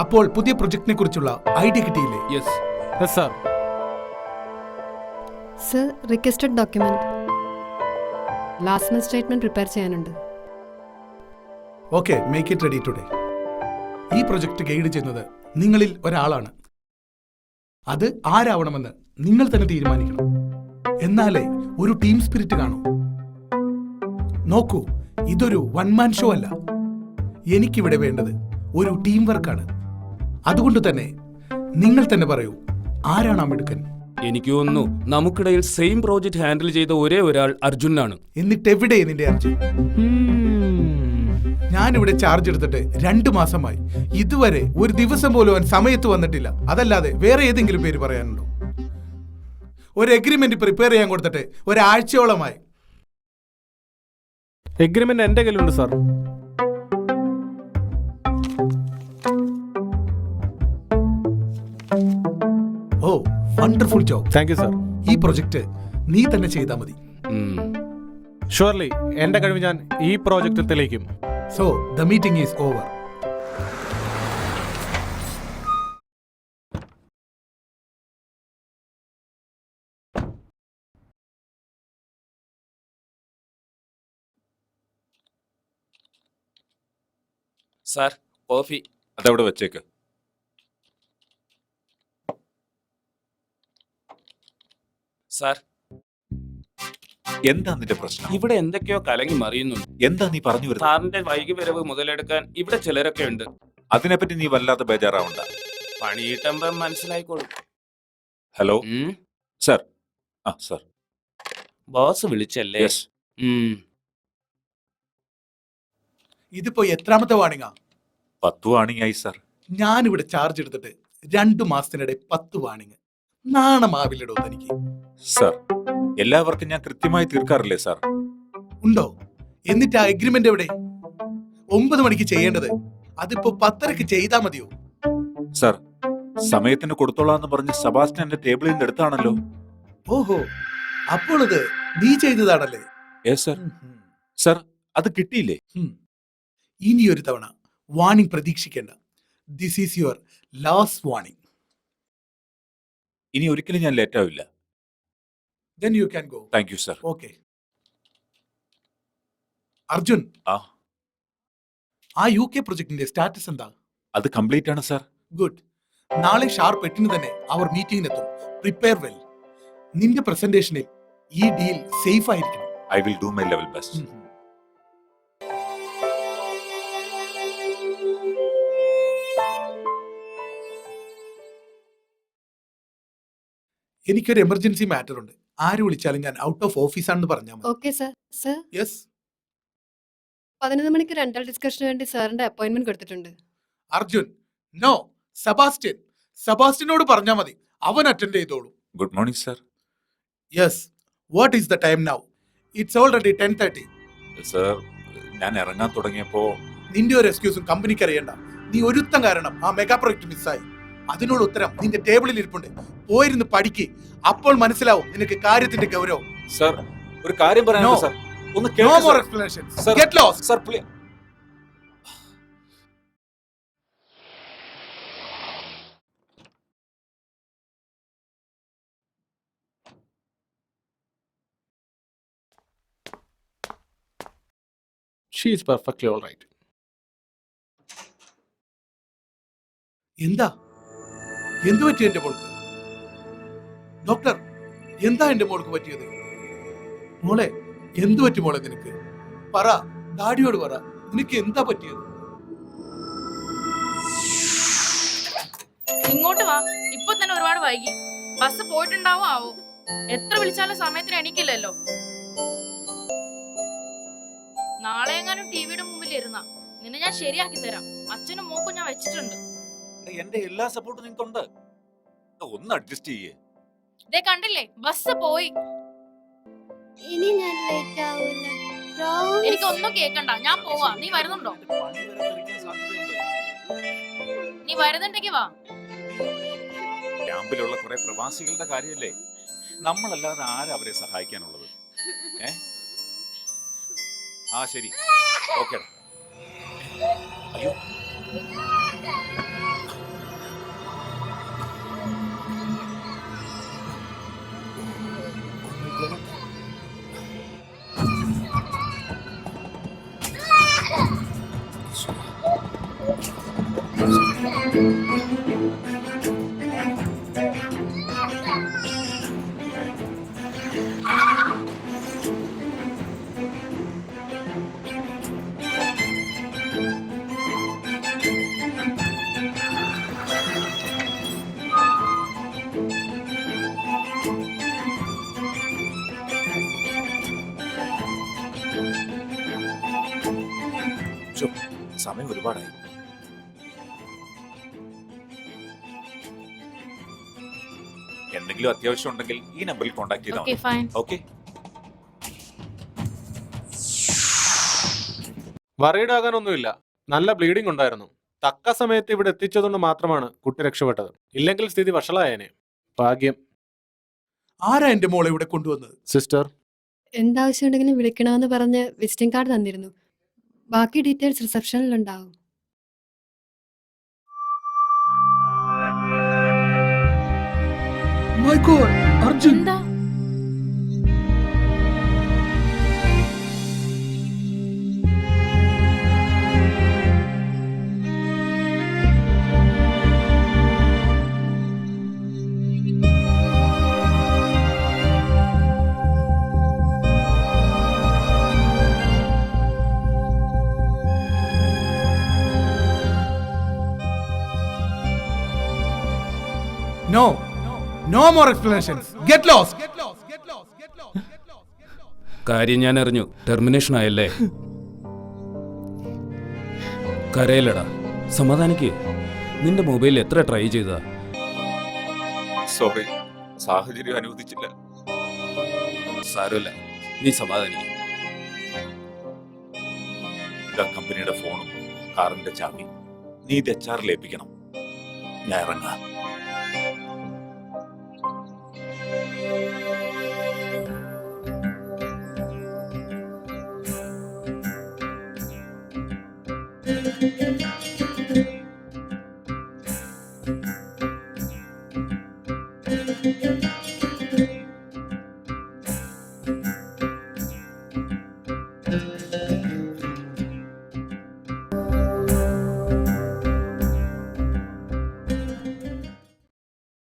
അപ്പോൾ പുതിയ പ്രൊജക്ടിനെ കുറിച്ചുള്ള ഐഡിയ കിട്ടിയില്ലേ? Yes sir. Sir, requested document last month statement prepare ചെയ്യാനുണ്ട്. Okay, make it ready today. ഈ പ്രൊജക്ട് ഗൈഡ് ചെയ്യുന്നത് നിങ്ങളിൽ ഒരാളാണ്. അത് ആരാവണമെന്ന് നിങ്ങൾ തന്നെ തീരുമാനിക്കണം. എന്നാലേ ഒരു ടീം സ്പിരിറ്റ് കാണൂ. നോക്കൂ, ഇതൊരു വൺ മാൻ ഷോ അല്ല. എനിക്കിവിടെ വേണ്ടത് ഒരു ടീം വർക്കാണ്. അതുകൊണ്ട് തന്നെ നിങ്ങൾ തന്നെ പറയൂ, ആരാണ് ആ മിടുക്കൻ? എനിക്ക് തോന്നുന്നു നമുക്കിടയിൽ സെയിം പ്രോജക്റ്റ് ഹാൻഡിൽ ചെയ്ത ഒരേ ഒരാൾ അർജുനാണ്. എന്നിട്ട് എവിടെ നിന്റെ അർജുൻ? ഞാനിവിടെ ചാർജ് എടുത്തിട്ട് 2 മാസമായി. ഇതുവരെ ഒരു ദിവസം പോലും അവൻ സമയത്ത് വന്നിട്ടില്ല. അതല്ലാതെ വേറെ ഏതെങ്കിലും പേര് പറയാനുണ്ടോ? ഒരു എഗ്രിമെന്റ് പ്രിപ്പയർ ചെയ്യാൻ കൊടുത്തിട്ട് ഒരാഴ്ചയോളമായി. എഗ്രിമെന്റ് എന്റെ കയ്യിലുണ്ട് sir. Oh, wonderful job. Thank you sir. ഈ പ്രൊജക്ട് നീ തന്നെ ചെയ്താൽ മതി. ഷുവർലി എന്റെ കഴിവ് ഞാൻ ഈ പ്രോജക്റ്റിൽ തെളിയിക്കും. So the meeting is over. Sir, coffee. അതവിടെ വെച്ചേക്ക്. സാർ, എന്താ നിന്റെ പ്രശ്നം? ഇവിടെ എന്തൊക്കെയോ കലങ്ങി മറിയുന്നുണ്ട്. എന്താ നീ പറഞ്ഞു വരുന്നത്? സാറിന്റെ വൈകി വരവ് മുതലെടുക്കാൻ ഇവിടെ ചിലരൊക്കെ ഉണ്ട്. അതിനെപ്പറ്റി നീ വല്ലാത്ത ബേജാറാവണ്ട. പണിയിട്ടമ്പം മനസ്സിലായിക്കോളും. Hello sir. ആ സർ. ബോസ് വിളിച്ചല്ലേ? യെസ്. ഇതിപ്പോ എത്രാമത്തെ വാണിങ്ങാ? 10 വാണിംഗ് ആയി സർ. ഞാനിവിടെ ചാർജ് എടുത്തിട്ട് 2 മാസത്തിനിടെ 10 വാണിങ്. നാണമാവില്ലടോ തനിക്ക്? സർ, എല്ലാവർക്കും ഞാൻ കൃത്യമായി തീർക്കാറില്ലേ സാർ? ഉണ്ടോ? എന്നിട്ട് ആ എഗ്രിമെന്റ് എവിടെ? 9 മണിക്ക് ചെയ്യേണ്ടത് അതിപ്പോ 10:30 ചെയ്താ മതിയോ? സർ, സമയത്തിന് കൊടുത്തോളാന്ന് പറഞ്ഞ് സെബാസ്റ്റ്യൻ എന്റെ ടേബിളിന്റെ അടുത്താണല്ലോ. ഓഹോ, അപ്പോൾ ഇത് നീ ചെയ്തതാണല്ലേ? സർ. സർ, അത് കിട്ടിയില്ലേ? ഇനി ഒരു തവണ വാണിംഗ് പ്രതീക്ഷിക്കേണ്ട. This is your last warning. ഇനി ഒരിക്കലും ഞാൻ ലേറ്റ് ആവില്ല. Then you can go. Thank you sir. Okay. Arjun, ആ UK പ്രൊജക്ടിന്റെ സ്റ്റാറ്റസ് എന്താ? അത് കംപ്ലീറ്റ് ആണ് സർ. ഗുഡ്. നാളെ ഷാർപ്പ് 8 തന്നെ അവർ മീറ്റിംഗിനെത്തും. Prepare well. നിന്റെ പ്രസന്റേഷനിൽ ഈ ഡീൽ സേഫ് ആയിരിക്കണം. I will do my level best. എനിക്കൊരു എമർജൻസി മാറ്റർ ഉണ്ട്. ആര് വിളിച്ചാലും ഞാൻ ഔട്ട് ഓഫ് ഓഫീസ് ആണെന്ന് പറഞ്ഞാൽ മതി. Okay sir. Sir, yes. 11 മണിക്ക് രണ്ടാൾ ഡിസ്കഷന് വേണ്ടി സാറിന്റെ അപ്പോയിന്റ്മെന്റ് കൊടുത്തിട്ടുണ്ട്. അർജുൻ, നോ. സെബാസ്റ്റ്യൻ. സെബാസ്റ്റ്യനോട് പറഞ്ഞാൽ മതി, അവൻ അറ്റൻഡ് ചെയ്തോളൂ. Good morning sir. Yes. What is the time now? It's already 10:30. Sir, ഞാൻ ഇറങ്ങാൻ തുടങ്ങിയപ്പോ നിന്റെ ഒരു എക്സ്ക്യൂസും കമ്പനിക്ക് അറിയണ്ട. നീ ഒരുത്തം കാരണം ആ മെഗാ പ്രൊജക്ട് മിസ്സായി. അതിനുള്ള ഉത്തരം നിന്റെ ടേബിളിൽ ഇരിപ്പുണ്ട്. പോയിരുന്ന് പഠിക്ക്. അപ്പോൾ മനസ്സിലാവും നിനക്ക് കാര്യത്തിന്റെ ഗൗരവം. സർ, ഒരു കാര്യം പറയാനുണ്ട് സർ. ഒന്ന് No കേൾക്ക് more sir. explanations. Sir. Get lost. Sir, please. She is perfectly all right. എന്താ എന്തു പറ്റി എന്റെ മോൾക്ക്? ഡോക്ടർ, എന്താ എന്റെ മോൾക്ക് പറ്റിയത്? മോളെ, എന്തു പറ്റി മോളെ നിനക്ക്? പറ, ഡാഡിയോട് പറ, നിനക്ക് എന്താ പറ്റിയത്? ഇങ്ങോട്ട് വാ. ഇപ്പൊ തന്നെ ഒരുപാട് വൈകി. ബസ് പോയിട്ടുണ്ടാവോ ആവോ? എത്ര വിളിച്ചാലും സമയത്തിന് എണീക്കില്ലല്ലോ. നാളെ എങ്ങാനും ടിവിയുടെ മുമ്പിൽ ഇരുന്ന നിന്നെ ഞാൻ ശരിയാക്കി തരാം. അച്ഛനും മോക്കും ഞാൻ വെച്ചിട്ടുണ്ട്. എന്റെ എല്ലാ സപ്പോർട്ടും നിങ്ങൾക്കുണ്ട്. ഒന്ന് അഡ്ജസ്റ്റ് ചെയ്യേ. ദേ കണ്ടില്ലേ, ബസ് പോയി. ഇനി ഞാൻ ലേറ്റ് ആവില്ല. എനിക്കൊന്നും കേക്കണ്ട, ഞാൻ പോവാ. നീ വരുന്നുണ്ടോ? നീ വരുന്നുണ്ടെങ്കി വാ. ക്യാമ്പിലുള്ള കുറെ പ്രവാസികളുടെ കാര്യമല്ലേ, നമ്മളല്ലാതെ ആരാ അവരെ സഹായിക്കാനുള്ളത്? ആ ശരി, ഓക്കെ. അയ്യോ, ചോ, സമയം ഒരുപാടായി. എന്തെങ്കിലും അത്യാവശ്യം ഉണ്ടെങ്കിൽ ഈ നമ്പറിൽ കോൺടാക്ട് ചെയ്താൽ ഓക്കെ ഫൈൻ. ഓക്കെ. വറീഡ് ആകാനൊന്നുമില്ല. നല്ല ബ്ലീഡിംഗ് ഉണ്ടായിരുന്നു. തക്ക സമയത്ത് ഇവിടെ എത്തിച്ചതുകൊണ്ട് മാത്രമാണ് കുട്ടി രക്ഷപ്പെട്ടത്. ഇല്ലെങ്കിൽ സ്ഥിതി വഷളായേനെ. ഭാഗ്യം. ആരാ എന്റെ മോളെ ഇവിടെ കൊണ്ടുവന്നത്? സിസ്റ്റർ, എന്താവശ്യമുണ്ടെങ്കിലും വിളിക്കണമെന്ന് പറഞ്ഞ് വിസിറ്റിംഗ് കാർഡ് തന്നിരുന്നു. ബാക്കി ഡീറ്റെയിൽസ് റിസപ്ഷനിലുണ്ടാവും. My God, Arjun. എന്താ No. No more explanations. Get lost. കാര്യം ഞാൻ അറിഞ്ഞു. ടെർമിനേഷൻ ആയല്ലേ? കരയിലടാ, സമാധാനിക്ക്. നിന്റെ മൊബൈൽ എത്ര ട്രൈ ചെയ്താ? സോറി, സാഹചര്യം അനുവദിച്ചില്ല. സാരമില്ല, നീ സമാധാനിക്ക്. ഇതാ കമ്പനിയുടെ ഫോണും കാറിന്റെ ചാവി. നീ ഇത് HR ഏൽപ്പിക്കണം. ഞാൻ ഇറങ്ങാം.